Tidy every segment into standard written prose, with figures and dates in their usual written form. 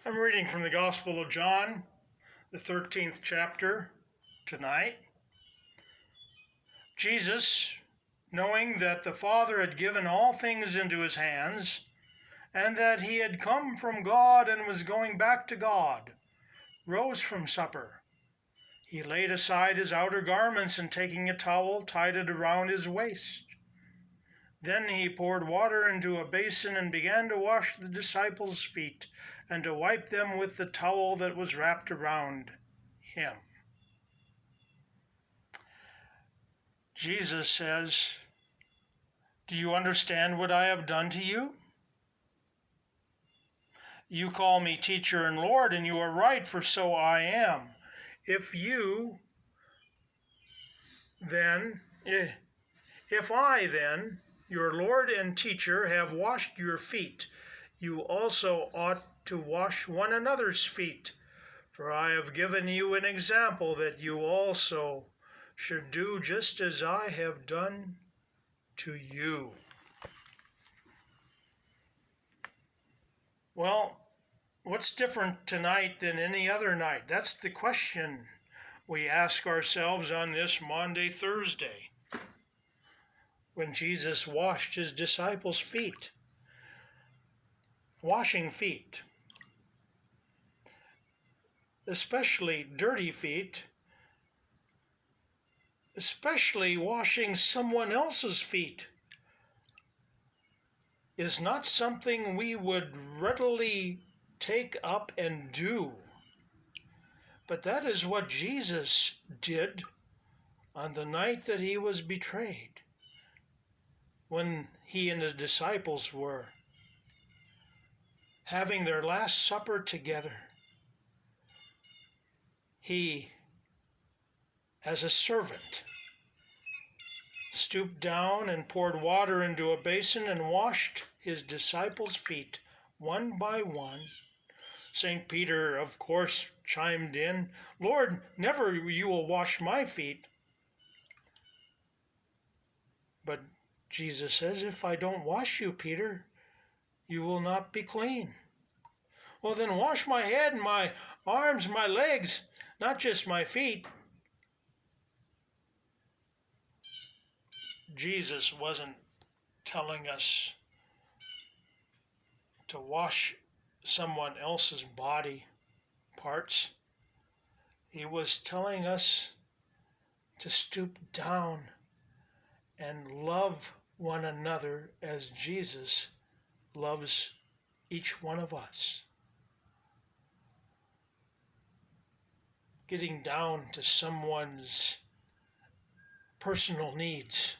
I'm reading from the Gospel of John, the 13th chapter, tonight. Jesus, knowing that the Father had given all things into his hands, and that he had come from God and was going back to God, rose from supper. He laid aside his outer garments, and taking a towel, tied it around his waist. Then he poured water into a basin and began to wash the disciples' feet and to wipe them with the towel that was wrapped around him. Jesus says, "Do you understand what I have done to you? You call me teacher and Lord, and you are right, for so I am. If I then, your Lord and teacher, have washed your feet, you also ought to wash one another's feet. For I have given you an example that you also should do just as I have done to you." Well, what's different tonight than any other night? That's the question we ask ourselves on this Maundy, Thursday, when Jesus washed his disciples' feet. Washing feet, especially dirty feet, especially washing someone else's feet, is not something we would readily take up and do. But that is what Jesus did on the night that he was betrayed, when he and his disciples were having their Last Supper together. He, as a servant, stooped down and poured water into a basin and washed his disciples' feet one by one. St. Peter, of course, chimed in, "Lord, never you will wash my feet." But Jesus says, "If I don't wash you, Peter, you will not be clean." "Well, then wash my head and my arms, my legs, not just my feet." Jesus wasn't telling us to wash someone else's body parts. He was telling us to stoop down and love one another as Jesus loves each one of us. Getting down to someone's personal needs.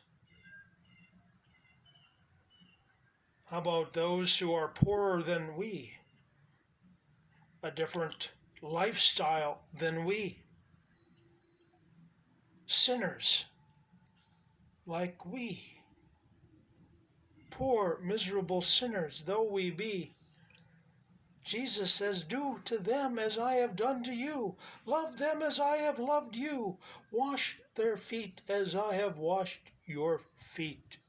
How about those who are poorer than we, a different lifestyle than we, sinners like we, poor, miserable sinners though we be? Jesus says, "Do to them as I have done to you. Love them as I have loved you. Wash their feet as I have washed your feet."